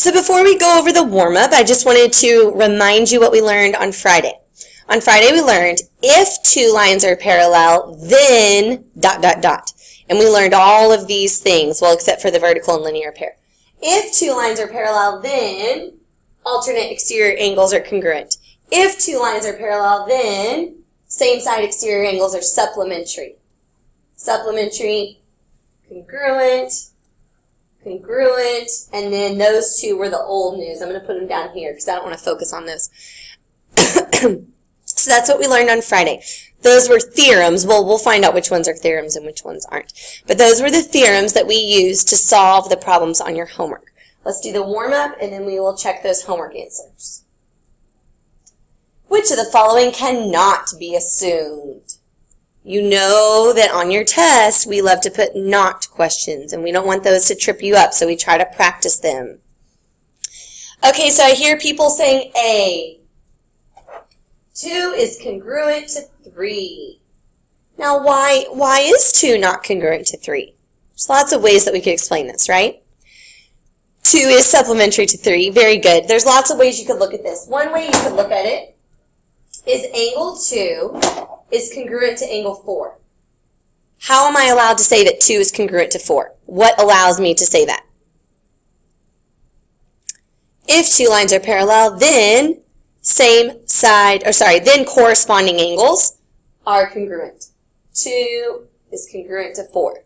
So before we go over the warm-up, I just wanted to remind you what we learned on Friday. On Friday we learned if two lines are parallel, then ... And we learned all of these things, well, except for the vertical and linear pair. If two lines are parallel, then alternate exterior angles are congruent. If two lines are parallel, then same side exterior angles are supplementary. Supplementary, congruent, congruent, and then those two were the old news. I'm going to put them down here because I don't want to focus on those. So that's what we learned on Friday. Those were theorems. Well, we'll find out which ones are theorems and which ones aren't. But those were the theorems that we used to solve the problems on your homework. Let's do the warm-up, and then we will check those homework answers. Which of the following cannot be assumed? You know that on your test, we love to put not questions, and we don't want those to trip you up, so we try to practice them. Okay, so I hear people saying A. 2 is congruent to 3. Now, why is 2 not congruent to 3? There's lots of ways that we could explain this, right? 2 is supplementary to 3. Very good. There's lots of ways you could look at this. One way you could look at it is angle 2 is congruent to angle 4. How am I allowed to say that 2 is congruent to 4? What allows me to say that? If two lines are parallel, then then corresponding angles are congruent. 2 is congruent to 4.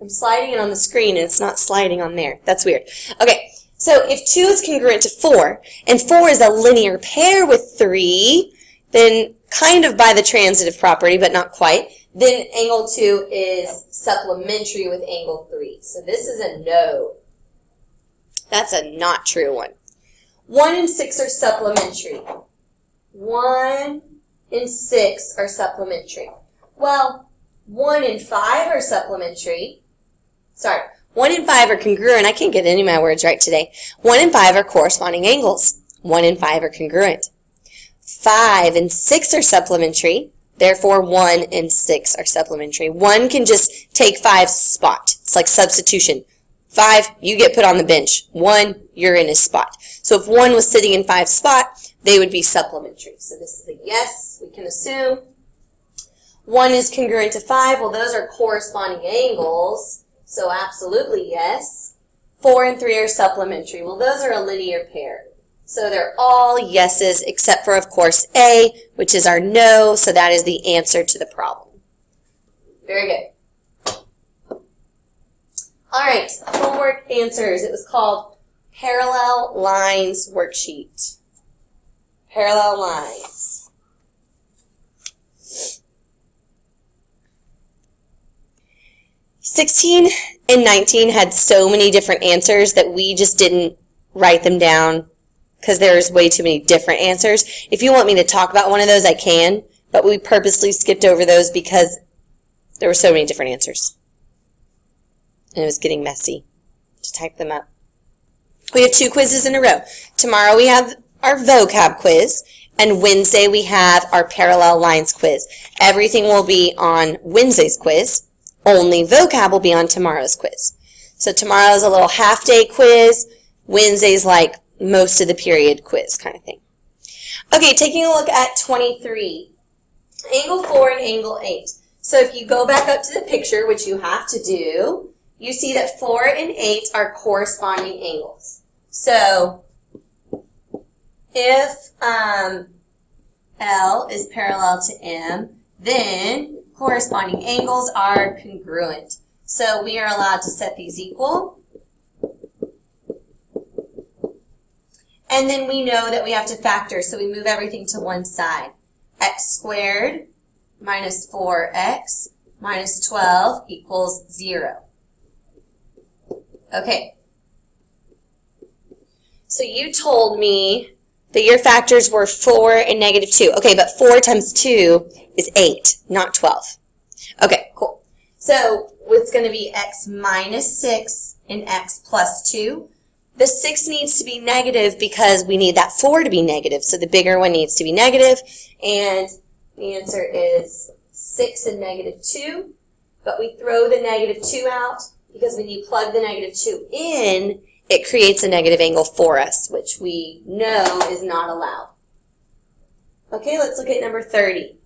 I'm sliding it on the screen and it's not sliding on there. That's weird. Okay, so if 2 is congruent to 4, and 4 is a linear pair with 3, then kind of by the transitive property, but not quite, then angle 2 is supplementary with angle 3. So this is a no. That's a not true one. 1 and 6 are supplementary. 1 and 6 are supplementary. Well, 1 and 5 are supplementary. Sorry, 1 and 5 are congruent. I can't get any of my words right today. 1 and 5 are corresponding angles. 1 and 5 are congruent. 5 and 6 are supplementary. Therefore, 1 and 6 are supplementary. 1 can just take 5's spot. It's like substitution. 5, you get put on the bench. 1, you're in his spot. So if 1 was sitting in 5's spot, they would be supplementary. So this is a yes, we can assume. 1 is congruent to 5. Well, those are corresponding angles. So absolutely yes. 4 and 3 are supplementary. Well, those are a linear pair. So they're all yeses except for, of course, A, which is our no. So that is the answer to the problem. Very good. All right, homework answers. It was called Parallel Lines Worksheet. Parallel lines. (16) and 19 had so many different answers that we just didn't write them down because there's way too many different answers. If you want me to talk about one of those, I can, but we purposely skipped over those because there were so many different answers. And it was getting messy to type them up. We have 2 quizzes in a row. Tomorrow we have our vocab quiz, and Wednesday we have our parallel lines quiz. Everything will be on Wednesday's quiz. Only vocab will be on tomorrow's quiz. So tomorrow's a little half-day quiz. Wednesday's like most of the period quiz kind of thing. Okay, taking a look at 23. Angle 4 and angle 8. So if you go back up to the picture, which you have to do, you see that 4 and 8 are corresponding angles. So if L is parallel to M, then corresponding angles are congruent. So we are allowed to set these equal. And then we know that we have to factor, so we move everything to one side. X squared minus 4x minus 12 equals 0. Okay. So you told me that your factors were 4 and negative 2. Okay, but 4 times 2 is 8, not 12. Okay, cool. So it's going to be x minus 6 and x plus 2. The 6 needs to be negative because we need that 4 to be negative. So the bigger one needs to be negative. And the answer is 6 and negative 2. But we throw the negative 2 out because when you plug the negative 2 in, it creates a negative angle for us, which we know is not allowed. Okay, let's look at number 30.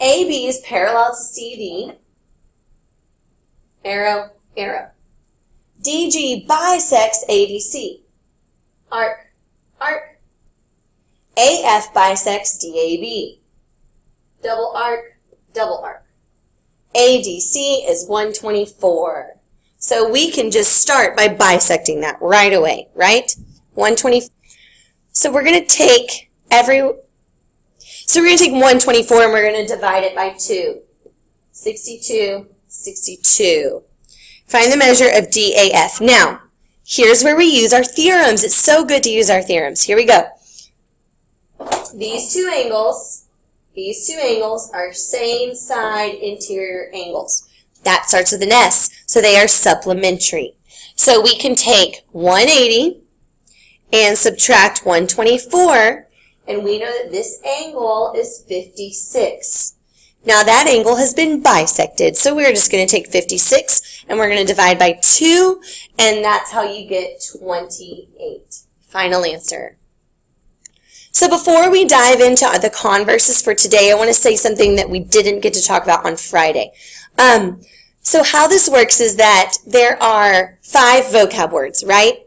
AB is parallel to CD. Arrow, arrow. DG bisects ADC. Arc, arc. AF bisects DAB. Double arc, double arc. ADC is 124. So we can just start by bisecting that right away, right? 120. So we're going to take 124 and we're going to divide it by 2. 62, 62. Find the measure of DAF. Now, here's where we use our theorems. It's so good to use our theorems. Here we go. These two angles are same side interior angles. That starts with an S, so they are supplementary. So we can take 180 and subtract 124, and we know that this angle is 56. Now that angle has been bisected, so we're just going to take 56 and we're going to divide by 2, and that's how you get 28. Final answer. So before we dive into the converses for today, I want to say something that we didn't get to talk about on Friday. So how this works is that there are 5 vocab words, right?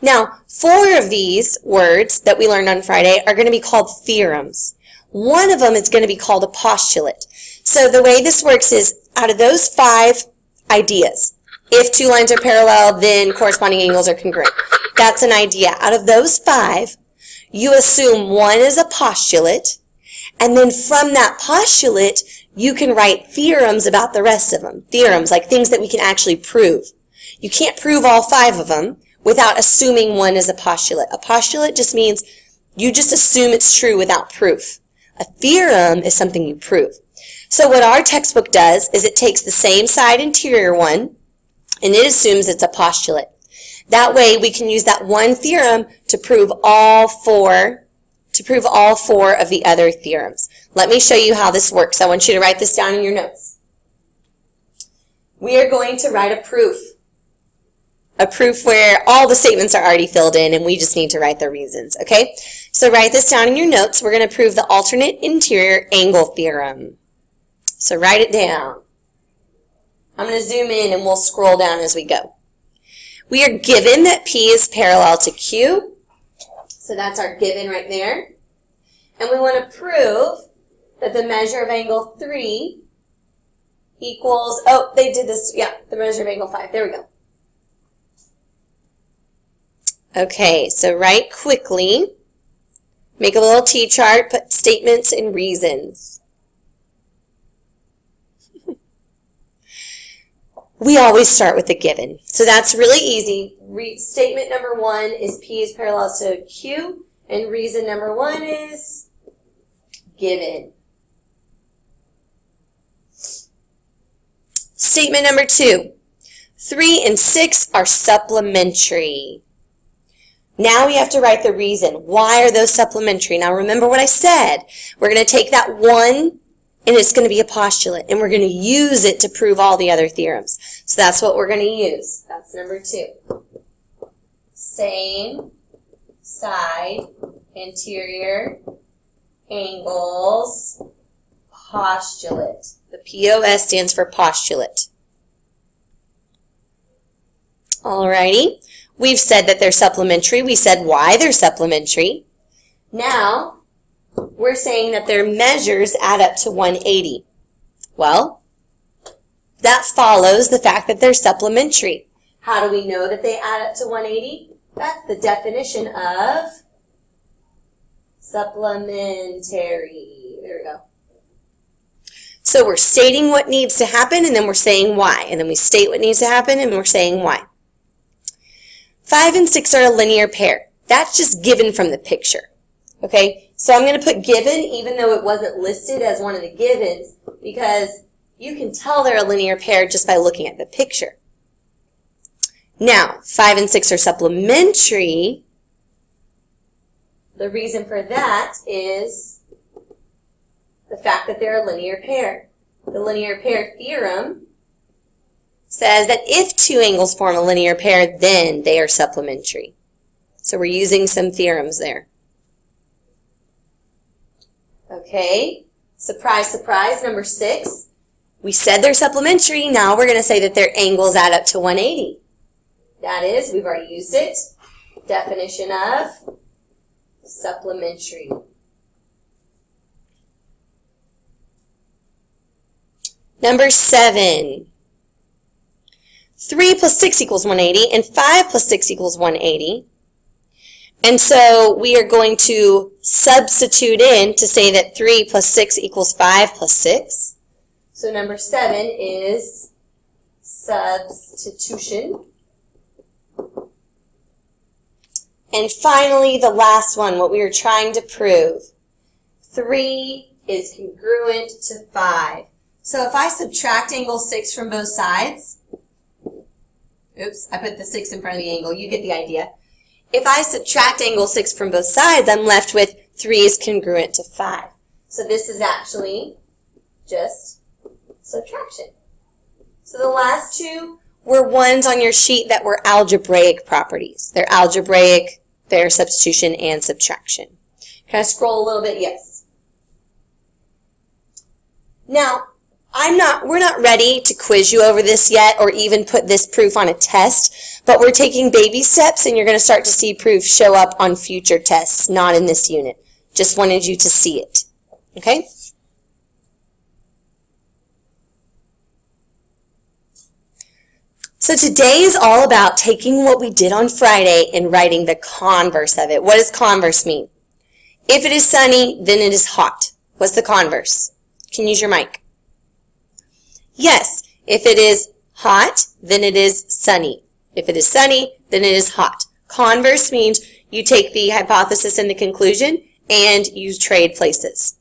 Now, 4 of these words that we learned on Friday are going to be called theorems. One of them is going to be called a postulate. So the way this works is, out of those 5 ideas, if 2 lines are parallel, then corresponding angles are congruent. That's an idea. Out of those 5, you assume one is a postulate, and then from that postulate, you can write theorems about the rest of them. Theorems, like things that we can actually prove. You can't prove all 5 of them without assuming one is a postulate. A postulate just means you just assume it's true without proof. A theorem is something you prove. So what our textbook does is it takes the same side interior one, and it assumes it's a postulate. That way we can use that one theorem to prove all 4 of the other theorems. Let me show you how this works. I want you to write this down in your notes. We are going to write a proof. A proof where all the statements are already filled in and we just need to write the reasons, okay? So write this down in your notes. We're going to prove the alternate interior angle theorem. So write it down. I'm going to zoom in and we'll scroll down as we go. We are given that P is parallel to Q. So that's our given right there. And we want to prove that the measure of angle 3 equals, oh, they did this, yeah, the measure of angle 5. There we go. Okay, so write quickly. Make a little T-chart, put statements and reasons. We always start with the given. So that's really easy. Statement number 1 is P is parallel to Q, and reason number 1 is given. Statement number 2, 3 and 6 are supplementary. Now we have to write the reason. Why are those supplementary? Now remember what I said. We're going to take that one and it's going to be a postulate and we're going to use it to prove all the other theorems. So that's what we're going to use. That's number 2. Same side interior angles postulate. The POS stands for postulate. Alrighty. We've said that they're supplementary. We said why they're supplementary. Now, we're saying that their measures add up to 180. Well, that follows the fact that they're supplementary. How do we know that they add up to 180? That's the definition of supplementary. There we go. So we're stating what needs to happen, and then we're saying why. And then we state what needs to happen, and we're saying why. 5 and 6 are a linear pair. That's just given from the picture. Okay, so I'm going to put given even though it wasn't listed as one of the givens because you can tell they're a linear pair just by looking at the picture. Now, 5 and 6 are supplementary. The reason for that is the fact that they're a linear pair. The linear pair theorem says that if two angles form a linear pair, then they are supplementary. So we're using some theorems there. Okay, surprise, surprise, number 6. We said they're supplementary. Now we're going to say that their angles add up to 180. That is, we've already used it. Definition of supplementary. Number 7. 3 plus 6 equals 180, and 5 plus 6 equals 180. And so we are going to substitute in to say that 3 plus 6 equals 5 plus 6. So number 7 is substitution. And finally, the last one, what we are trying to prove. 3 is congruent to 5. So if I subtract angle 6 from both sides, oops, I put the 6 in front of the angle. You get the idea. If I subtract angle 6 from both sides, I'm left with 3 is congruent to 5. So this is actually just subtraction. So the last two were ones on your sheet that were algebraic properties. They're algebraic, they're substitution and subtraction. Can I scroll a little bit? Yes. Now, we're not ready to quiz you over this yet or even put this proof on a test, but we're taking baby steps and you're going to start to see proof show up on future tests, not in this unit. Just wanted you to see it. Okay? So today is all about taking what we did on Friday and writing the converse of it. What does converse mean? If it is sunny, then it is hot. What's the converse? Can you use your mic? Yes, if it is hot, then it is sunny. If it is sunny, then it is hot. Converse means you take the hypothesis and the conclusion and you trade places.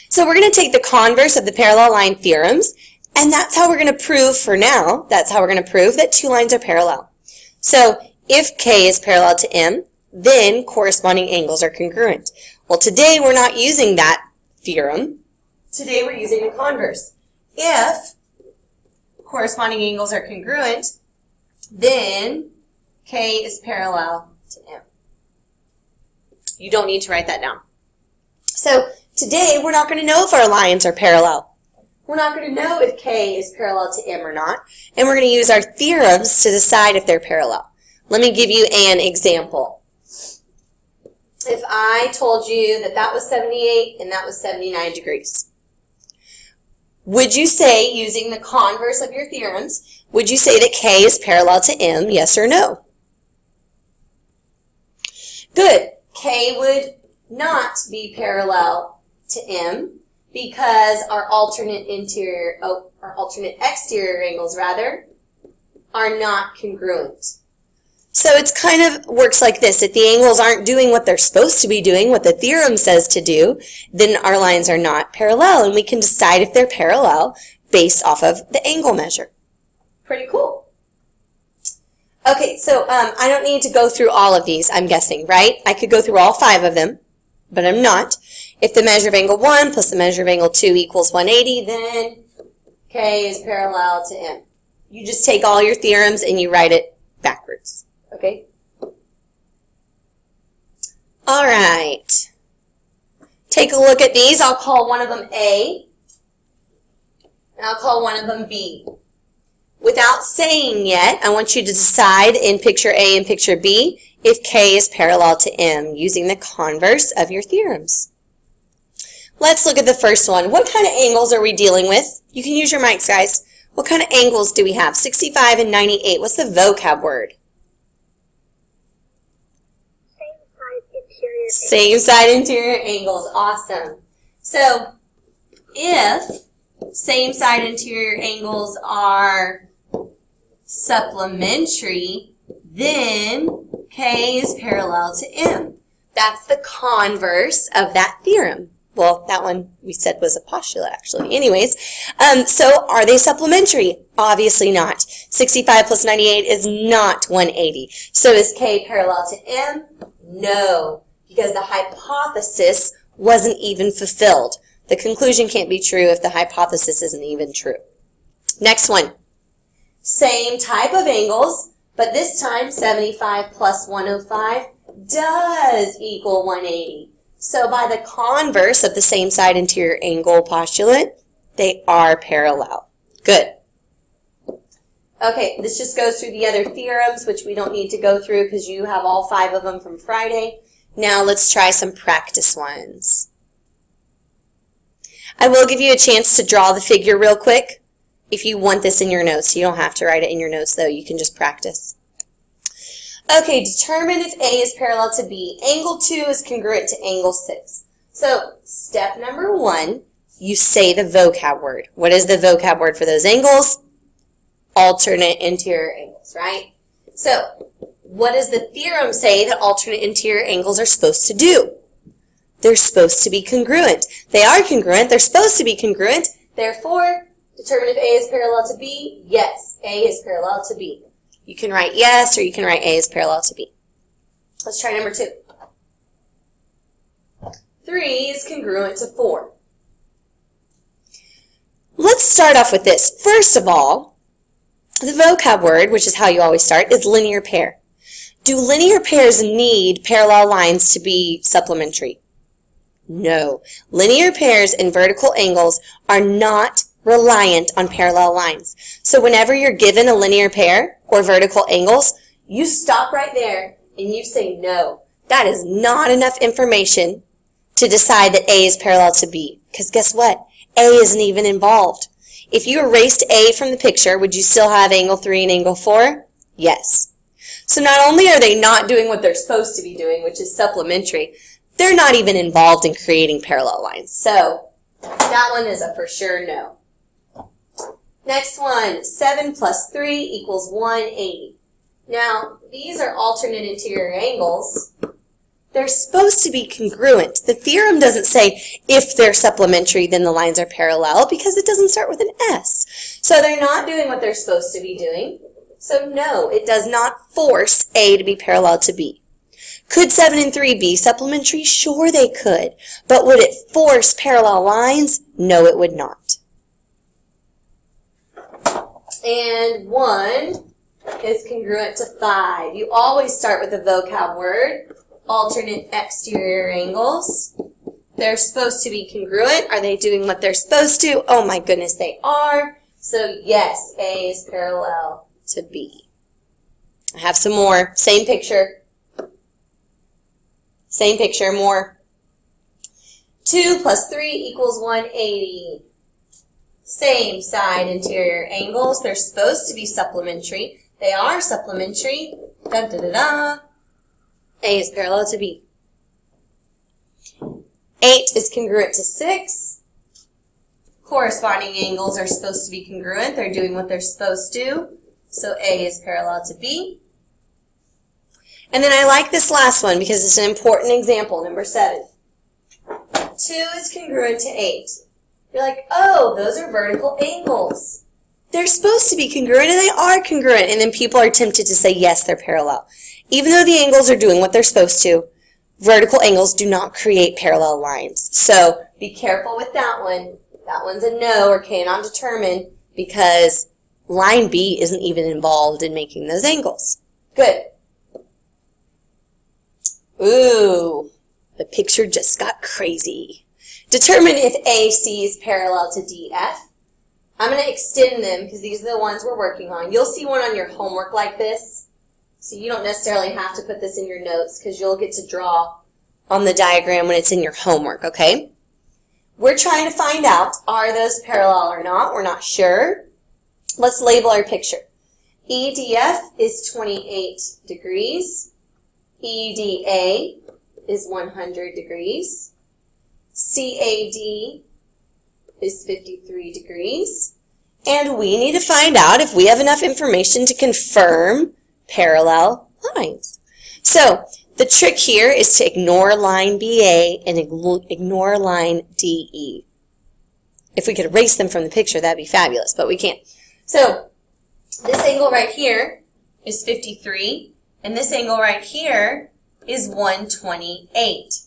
So we're going to take the converse of the parallel line theorems, and that's how we're going to prove for now, that's how we're going to prove that two lines are parallel. So if K is parallel to M, then corresponding angles are congruent. Well, today we're not using that theorem. Today we're using the converse. If corresponding angles are congruent, then K is parallel to M. You don't need to write that down. So today we're not going to know if our lines are parallel. We're not going to know if K is parallel to M or not, and we're going to use our theorems to decide if they're parallel. Let me give you an example. If I told you that that was 78 and that was 79 degrees, would you say, using the converse of your theorems, would you say that K is parallel to M, yes or no? Good. K would not be parallel to M because our alternate exterior angles, are not congruent. So it's kind of works like this. If the angles aren't doing what they're supposed to be doing, what the theorem says to do, then our lines are not parallel, and we can decide if they're parallel based off of the angle measure. Pretty cool. Okay, so I don't need to go through all of these, I'm guessing, right? I could go through all 5 of them, but I'm not. If the measure of angle 1 plus the measure of angle 2 equals 180, then K is parallel to M. You just take all your theorems and you write it backwards. Okay? All right. Take a look at these. I'll call one of them A, and I'll call one of them B. Without saying yet, I want you to decide in picture A and picture B if K is parallel to M using the converse of your theorems. Let's look at the first one. What kind of angles are we dealing with? You can use your mics, guys. What kind of angles do we have? 65 and 98. What's the vocab word? Same side interior angles. Awesome. So if same side interior angles are supplementary, then K is parallel to M. That's the converse of that theorem. Well, that one we said was a postulate, actually. Anyways, so are they supplementary? Obviously not. 65 plus 98 is not 180. So is K parallel to M? No, because the hypothesis wasn't even fulfilled. The conclusion can't be true if the hypothesis isn't even true. Next one. Same type of angles, but this time 75 plus 105 does equal 180. So by the converse of the same side interior angle postulate, they are parallel. Good. Okay, this just goes through the other theorems, which we don't need to go through because you have all 5 of them from Friday. Now let's try some practice ones. I will give you a chance to draw the figure real quick if you want this in your notes. You don't have to write it in your notes, though. You can just practice. Okay, determine if A is parallel to B. Angle 2 is congruent to angle 6. So, step number 1, you say the vocab word. What is the vocab word for those angles? Alternate interior angles, right? So, what does the theorem say that alternate interior angles are supposed to do? They're supposed to be congruent. They are congruent. They're supposed to be congruent. Therefore, determine if A is parallel to B. Yes, A is parallel to B. You can write yes, or you can write A is parallel to B. Let's try number 2. 3 is congruent to 4. Let's start off with this. First of all, the vocab word, which is how you always start, is linear pair. Do linear pairs need parallel lines to be supplementary? No. Linear pairs and vertical angles are not reliant on parallel lines. So whenever you're given a linear pair or vertical angles, you stop right there and you say no. That is not enough information to decide that A is parallel to B. Because guess what? A isn't even involved. If you erased A from the picture, would you still have angle 3 and angle 4? Yes. So not only are they not doing what they're supposed to be doing, which is supplementary, they're not even involved in creating parallel lines. So that one is a for sure no. Next one, 7 plus 3 equals 180. Now, these are alternate interior angles. They're supposed to be congruent. The theorem doesn't say if they're supplementary, then the lines are parallel, because it doesn't start with an S. So they're not doing what they're supposed to be doing. So no, it does not force A to be parallel to B. Could 7 and 3 be supplementary? Sure they could. But would it force parallel lines? No, it would not. And 1 is congruent to 5. You always start with the vocab word, alternate exterior angles. They're supposed to be congruent. Are they doing what they're supposed to? Oh my goodness, they are. So yes, A is parallel to B. I have some more. Same picture. Same picture, more. 2 plus 3 equals 180. Same side interior angles. They're supposed to be supplementary. They are supplementary. Da, da, da, da. A is parallel to B. 8 is congruent to 6. Corresponding angles are supposed to be congruent. They're doing what they're supposed to. So A is parallel to B. And then I like this last one because it's an important example, number 7. 2 is congruent to 8. You're like, oh, those are vertical angles. They're supposed to be congruent, and they are congruent. And then people are tempted to say, yes, they're parallel. Even though the angles are doing what they're supposed to, vertical angles do not create parallel lines. So be careful with that one. That one's a no or cannot determine because line B isn't even involved in making those angles. Good. Ooh, the picture just got crazy. Determine if AC is parallel to DF. I'm going to extend them because these are the ones we're working on. You'll see one on your homework like this. So you don't necessarily have to put this in your notes because you'll get to draw on the diagram when it's in your homework, okay? We're trying to find out, are those parallel or not? We're not sure. Let's label our picture. EDF is 28 degrees. EDA is 100 degrees. CAD is 53 degrees. And we need to find out if we have enough information to confirm parallel lines. So the trick here is to ignore line BA and ignore line DE. If we could erase them from the picture, that'd be fabulous, but we can't. So this angle right here is 53, and this angle right here is 128.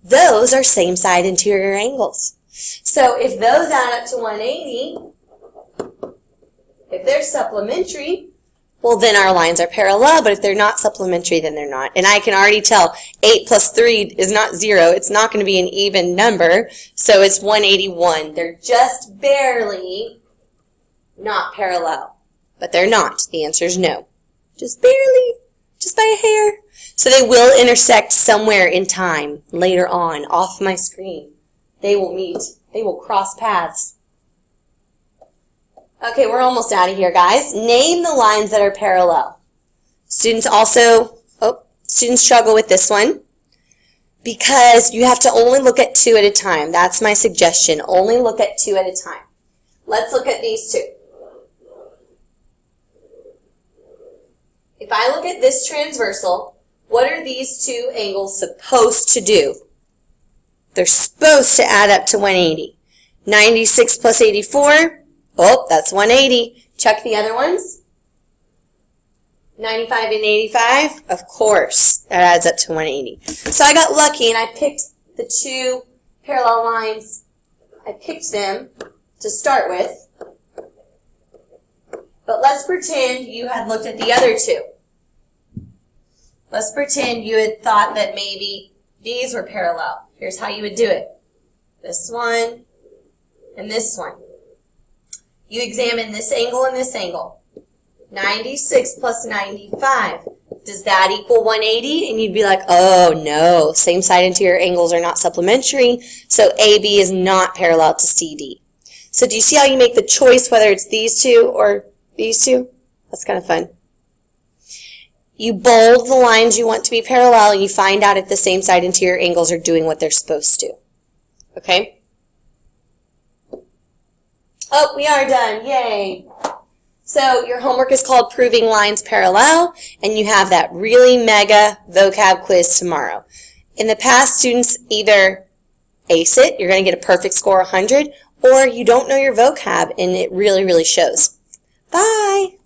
Those are same side interior angles. So if those add up to 180, If they're supplementary, well, then our lines are parallel, but if they're not supplementary, then they're not. And I can already tell 8 plus 3 is not 0. It's not going to be an even number, so it's 181. They're just barely not parallel, but they're not. The answer is no. Just barely, just by a hair. So they will intersect somewhere in time later on off my screen. They will meet. They will cross paths. Okay, we're almost out of here, guys. Name the lines that are parallel. Students struggle with this one because you have to only look at 2 at a time. That's my suggestion. Only look at 2 at a time. Let's look at these 2. If I look at this transversal, what are these 2 angles supposed to do? They're supposed to add up to 180. 96 plus 84. Oh, that's 180. Check the other ones. 95 and 85. Of course, that adds up to 180. So I got lucky and I picked the 2 parallel lines. I picked them to start with. But let's pretend you had looked at the other 2. Let's pretend you had thought that maybe these were parallel. Here's how you would do it. This one and this one. You examine this angle and this angle. 96 plus 95. Does that equal 180? And you'd be like, oh no, same side interior angles are not supplementary, so AB is not parallel to CD. So do you see how you make the choice whether it's these 2 or these 2? That's kind of fun. You bold the lines you want to be parallel and you find out if the same side interior angles are doing what they're supposed to. Okay? Oh, we are done. Yay. So your homework is called Proving Lines Parallel, and you have that really mega vocab quiz tomorrow. In the past, students either ace it, you're going to get a perfect score 100, or you don't know your vocab, and it really, really shows. Bye.